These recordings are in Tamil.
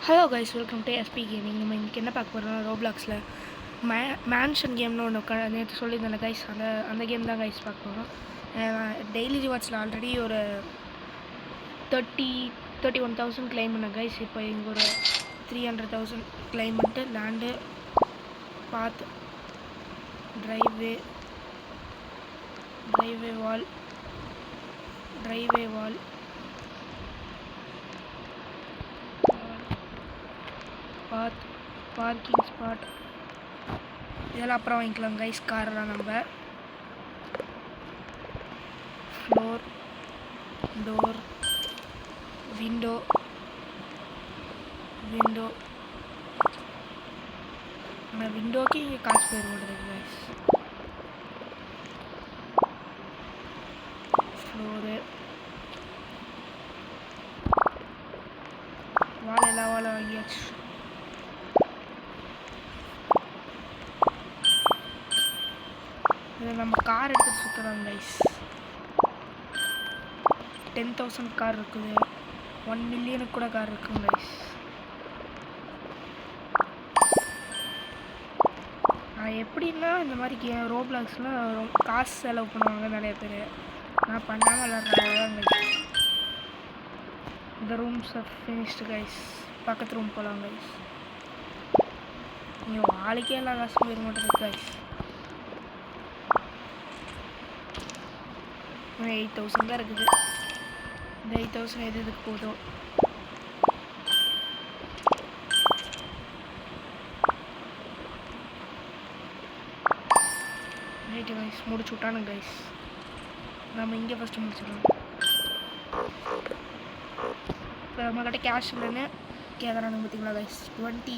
Hello guys, welcome to SP gaming. நம்ம இன்றைக்கி என்ன பார்க்க போகிறோம்னா ரோப்ளாக்ஸில் மேன்ஷன் கேம்னு ஒன்று நேற்று சொல்லியிருந்தேன் கைஸ். அந்த கேம் தான் கைஸ் பார்க்க போகிறோம். டெய்லி ரிவார்ட்ஸில் ஆல்ரெடி ஒரு 31,000 கிளைம் பண்ண கைஸ். இப்போ இங்கே ஒரு 300,000 கிளைம் பண்ணிட்டு லேண்டு பாத் ட்ரைவே வால் பார்க்கிங் ஸ்பாட் இதெல்லாம் அப்புறம் வாங்கிக்கலாம் கைஸ். காரெலாம் நம்ம ஃப்ளோர், டோர், விண்டோ ஆனால் விண்டோக்கு இங்கே காசு போயிட மாட்டேங்குது கைஸ். ஃப்ளோரு, எல்லா வாழை வாங்கியாச்சு. இதில் நம்ம கார் எடுத்து சுற்றுறோம் கைஸ். 10,000 கார் இருக்குது, 1 மில்லியனுக்கு கூட கார் இருக்குங்க கைஸ். எப்படின்னா இந்த மாதிரி ரோப்ளாக்ஸ்லாம் காசு செலவு பண்ணுவாங்க நிறைய பேர். நான் பண்ணாமல் விளாட்றாங்க கைஸ். இந்த ரூம்ஸ் ஃபினிஷ்டு கைஸ். பக்கத்து ரூம் போகலாம் கைஸ். இங்கே வாழைக்கே எல்லாம் காசு போயிட மாட்டேங்குது கைஸ். 8,000 தான் இருக்குது. இந்த 8,000 எதுக்கு போதும். ரைட்டு கைஸ், முடிச்சு விட்டானுங்க கைஸ். நம்ம இங்கே ஃபஸ்ட்டு முடிச்சிடலாம். இப்போ நம்மக்கிட்ட கேஷ் இல்லைன்னு கேட்குறானுங்க பார்த்தீங்களா கைஸ். 20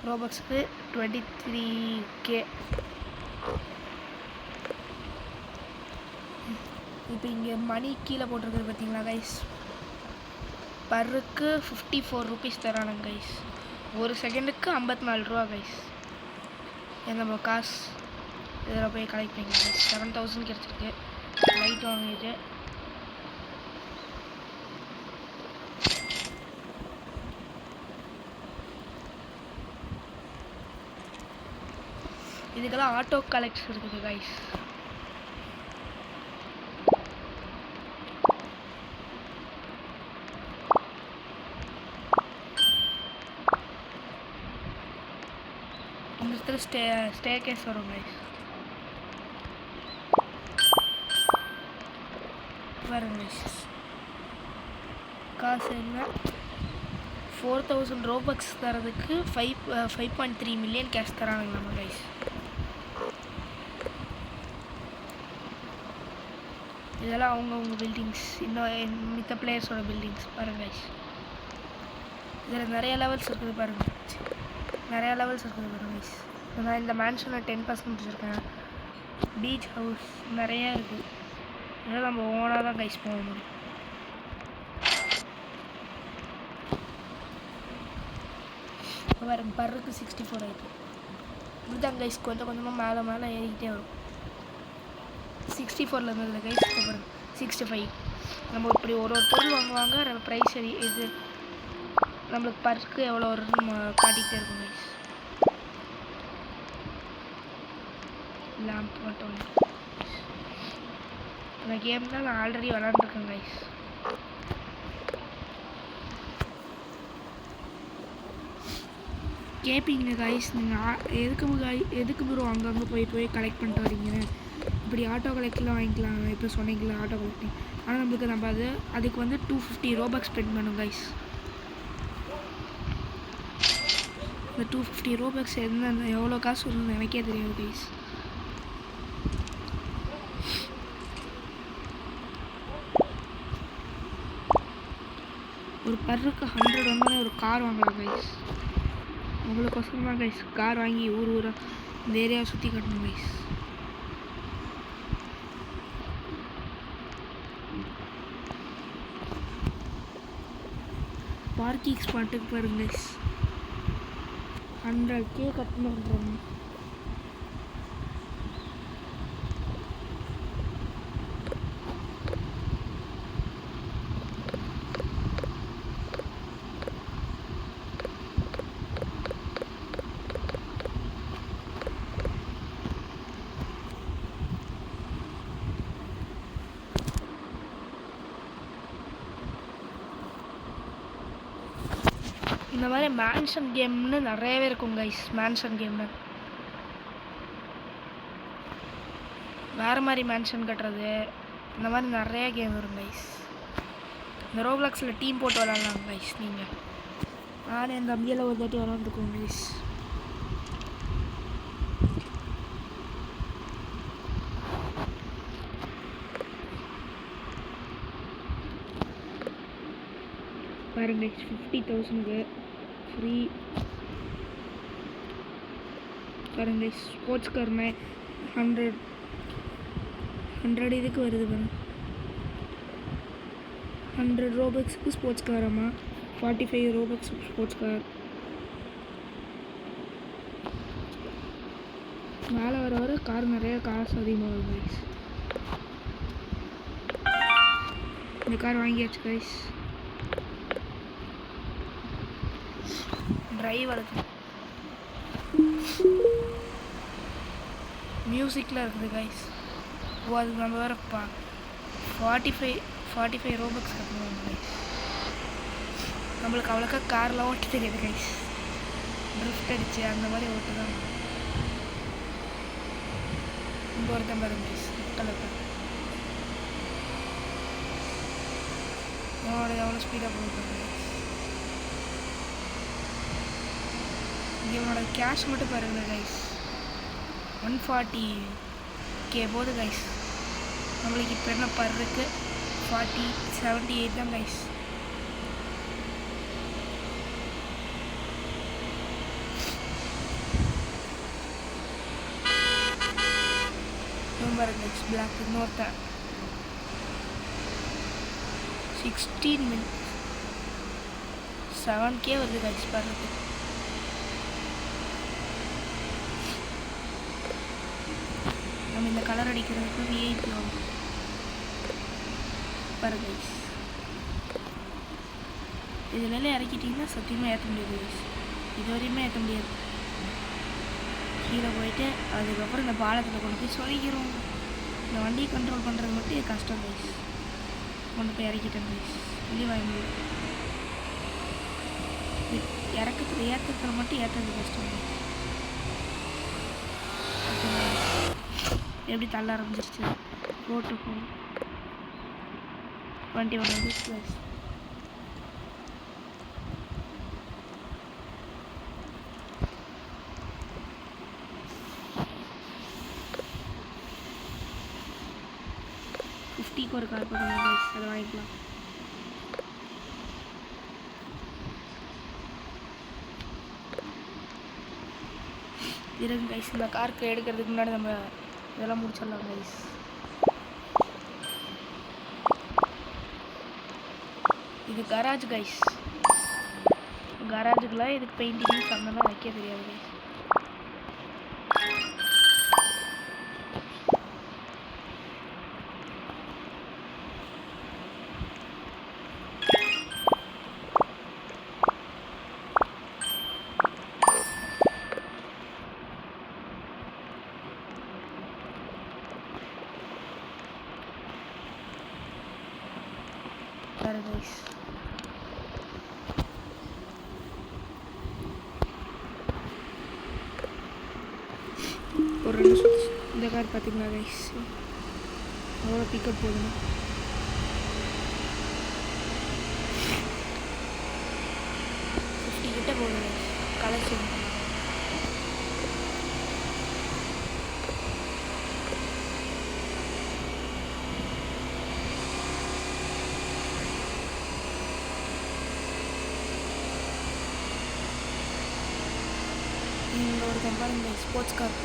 ரோபக்ஸுக்கு 23K. இப்போ இங்கே மணி கீழே போட்டிருக்குது பார்த்தீங்களா கைஸ். பருக்கு 54 ருபீஸ் தரானுங்க கைஸ். ஒரு செகண்டுக்கு 54 ரூபா கைஸ். நம்ம காசு இதில் போய் கலெக்ட் பண்ணிக்கலாம் கைஸ். 7,000 கிடச்சிருக்கு. லைட் வாங்கிட்டு இதுக்கெல்லாம் ஆட்டோ கலெக்ட்ஸ் இருக்குது கைஸ். இந்த இடத்துல ஸ்டே கேஸ் வரும் கைஸ். பாருங்க கைஸ், காசு என்ன 4,000 ரோபக்ஸ் தரதுக்கு 5.3 மில்லியன் கேஷ் தரானுங்க நம்ம கைஸ். இதெல்லாம் அவங்கவுங்க பில்டிங்ஸ், இன்னும் மித்த பிளேயர்ஸோட பில்டிங்ஸ் பாருங்க கைஸ். இதில் நிறைய லெவல்ஸ் இருக்குது பாருங்க கைஸ். நான் இந்த மேன்ஷனை 10% முடிச்சிருக்கேன். பீச் ஹவுஸ் நிறையா இருக்குது. இதெல்லாம் நம்ம ஓனாக தான் கைஸ் போக முடியும். பாருங்க, பருக்கு 64 ஆகிட்டு. இதுதான் கைஸ், கொஞ்சம் கொஞ்சமாக மேலே ஏறிக்கிட்டே வரும். 64 இருந்தது கைஸ். இப்போ பாருங்க 65. நம்ம இப்படி ஒரு பொருள் வாங்குவாங்க, நம்ம ப்ரைஸ் இது நம்மளுக்கு பருக்கு எவ்வளோ வரும்னு நம்ம காட்டிகிட்டே இருக்கும் கைஸ். லேம்ப் மட்டும் இந்த கேம் தான் நான் ஆல்ரெடி விளாண்டுருக்கேன் கைஸ். கேட்பீங்க கைஸ், நீங்கள் எதுக்கு ப்ரோ அங்கங்கே போய் கலெக்ட் பண்ணிட்டு வரீங்க, இப்படி ஆட்டோ கலெக்ட்லாம் வாங்கிக்கலாம் இப்போ சொன்னீங்களா ஆட்டோ கலெக்டிங். ஆனால் நம்மளுக்கு அதுக்கு வந்து 250 ரோபக்ஸ் ஸ்பெண்ட் பண்ணும் கைஸ். இந்த 250 ரோபக்ஸ் எவ்வளோ காசு வரும்னு எனக்கே தெரியாது கைஸ். ஒரு பருக்கு 100 வந்து ஒரு கார் வாங்கலாம் கைஸ். உங்களுக்கோசரம் தான் கைஸ் கார் வாங்கி ஊராக இந்த ஏரியாவை சுற்றி காட்டணும் கைஸ். பார்க்கிங் ஸ்பாட்டுக்கு பாருங்க கைஸ். 100K கட்டணுன்றாங்க. இந்த மாதிரி மேன்ஷன் கேம்னு நிறையவே இருக்கும் கைஸ். மேன்ஷன் கேம்னு வேறு மாதிரி மேன்ஷன் கட்டுறது, இந்த மாதிரி நிறைய கேம் வரும் கைஸ். இந்த ரோப்ளாக்ஸில் டீம் போட்டு விளாட்லாம் கைஸ். நீங்கள் நானே என் தம்பியில் ஒரு தாட்டி விளாண்டுருக்கோம் கைஸ். பாருங்க 50,000 ஃப்ரீ. பாருங்க ஸ்போர்ட்ஸ் கார்மே 100 இதுக்கு வருது பாருங்க. 100 ரோபக்ஸுக்கு ஸ்போர்ட்ஸ் காராமா, 45 ரோபக்ஸ் ஸ்போர்ட்ஸ் கார். மேலே வர வர கார் நிறைய காசு அதிகமாக வரும் கைஸ். இந்த கார் வாங்கியாச்சு கைஸ். டிரைவர் மியூசிக்கில் இருக்குது கைஸ். ஓ அதுக்கு நம்ம வேறு 45 ரோபக்ஸ் கட்டணும் கைஸ். நம்மளுக்கு அவ்வளோக்கா கார்லாம் ஓட்ட தெரியாது கைஸ். ட்ரிஃப்ட் அடிச்சு அந்த மாதிரி ஓட்டு தான். இங்கே ஒருத்தன் பாருங்க கைஸ். எவ்வளோ ஸ்பீடாக போகுது. இவனோட கேஷ் மட்டும் பாருங்க கைஸ். 140K போகுது கைஸ். நம்மளுக்கு இப்போ என்ன பர்ருக்கு 78 தான் கைஸ். பாருங்க கைஸ். பிளாக் இன்னொருத்தன் 16 minutes 7K வருது கைஸ் பர்ருக்கு. நம்ம இந்த கலர் அடிக்கிறதுக்கு விஐபி ஆகும் பாருங்க கைஸ். இதுலலாம் இறக்கிட்டிங்கன்னா சத்தியமாக ஏற்ற முடியாது கைஸ். இது வரையுமே ஏற்ற முடியாது. கீழே போயிட்டு அதுக்கப்புறம் இந்த பாலத்தில் கொண்டு போய் சொலிக்கிறோம். இந்த வண்டியை கண்ட்ரோல் பண்ணுறது மட்டும் கஷ்டம் கைஸ். கொண்டு போய் இறக்கிட்டேன் கைஸ். வெளியே வாங்க முடியும். இறக்கத்தில் ஏற்றத்தில் மட்டும் ஏற்றது கஷ்டம் கைஸ். எப்படி தள்ள ஆரம்பிச்சிருச்சு. ரோட்டு போகும் 21 ப்ளஸ். ஒரு கார் போடுங்க கைஸ். அதை வாங்கிக்கலாம். இருங்க கைஸ். இந்த காருக்கு எடுக்கிறதுக்கு முன்னாடி நம்ம இதெல்லாம் முடிச்சிடலாம் கைஸ். இது கராஜ் கைஸ். கராஜுக்குலாம் இதுக்கு பெயிண்டிங் சம்மந்தமாக வைக்க தெரியாது கைஸ். கைஸ் ஒரு 2 சுற்று இந்த கார் பார்த்தீங்களா கைஸ். அவ்வளோ பிக்கப் போதும். கிட்ட போகுது கலர் சேஞ்ச். ஒரு கம்பாருங்க ஸ்போர்ட்ஸ் கார்.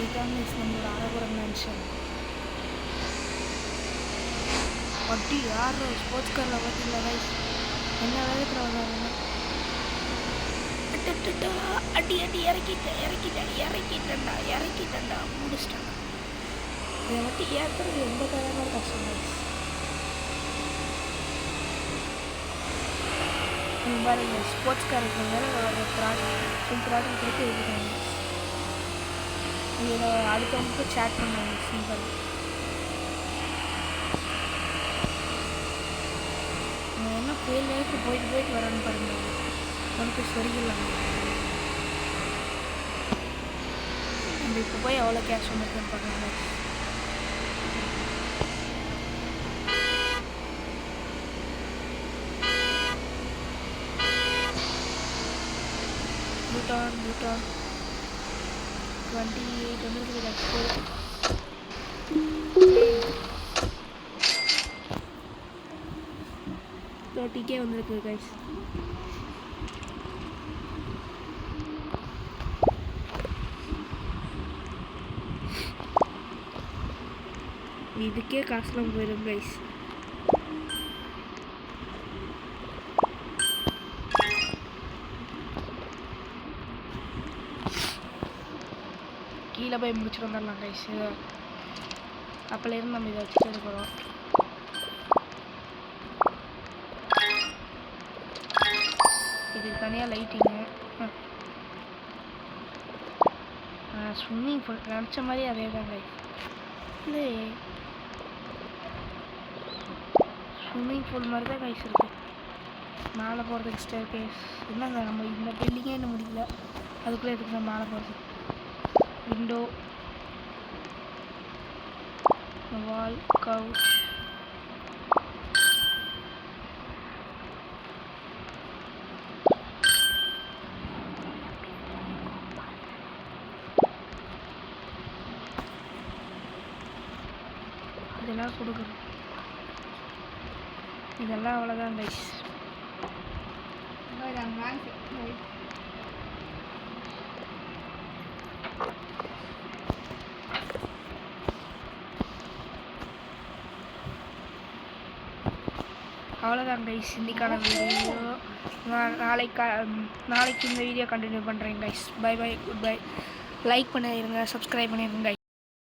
இதுதான் நம்மளோட அரகுரம் மேன்ஷன். வட்டி யார் ஸ்போர்ட்ஸ் காரில் பார்த்தீங்களா கைஸ். என்ன வேகத்தில் வந்தாங்க. அடி அடி இறக்கிட்டேன்டா முடிச்சிட்டேன். இதை மட்டும் ஏற்றுறது எந்த காரணமாக கஷ்டம் கைஸ். பாருங்க ஸ்போர்ட்ஸ் கார் இருக்கிறதுனால ஒரு ப்ராடக்ட் கொடுத்து எழுதிட்டாங்க. இதில் அடுத்தவங்களுக்கு சேட் பண்ணாங்க. சிம்பிள் 7 நேரத்துக்கு போயிட்டு வரணும் பாருங்க. நமக்கு சொரிக்கலாம். நம்ம இப்போ போய் எவ்வளோ கேஷ் வந்துருக்குன்னு பாருங்க. Bhutan 28 வந்துருக்கு. லட்சம் 30K வந்துருக்கு கைஸ். இதுக்கே காசுலாம் போயிடும் கைஸ். கீழே போய் முடிச்சுட்டு வந்துடலாம் கைஸ். அப்போலேருந்து நம்ம இதை வச்சுட்டு இருக்கிறோம். இதுக்கு தனியாக லைட்டிங்கு, ஸ்விம்மிங் பூல் நினச்ச மாதிரி அதே தான் கைஸ். இல்லை ஸ்விம்மிங் பூல் மாதிரி தான் கைஸ் இருக்குது. மேலே போகிறதுக்கு ஸ்டேர் கேஸ் என்னங்க, நம்ம இந்த பில்டிங்கே இன்னும் முடியல, அதுக்குள்ளே எதுக்கு நம்ம மேலே போகிறது. விண்டோ, வால், கவுச், இதெல்லாம் கொடுக்குறோம். இதெல்லாம் அவ்வளோதான் கைஸ். அவ்வளோதான் கைஸ் இன்றைக்கான வீடியோ. நாளைக்கு இந்த வீடியோ கண்டினியூ பண்ணுறேன் guys. Bye bye, good bye. Like பண்ணிடுங்க, சப்ஸ்கிரைப் பண்ணிடுங்க கைஸ்.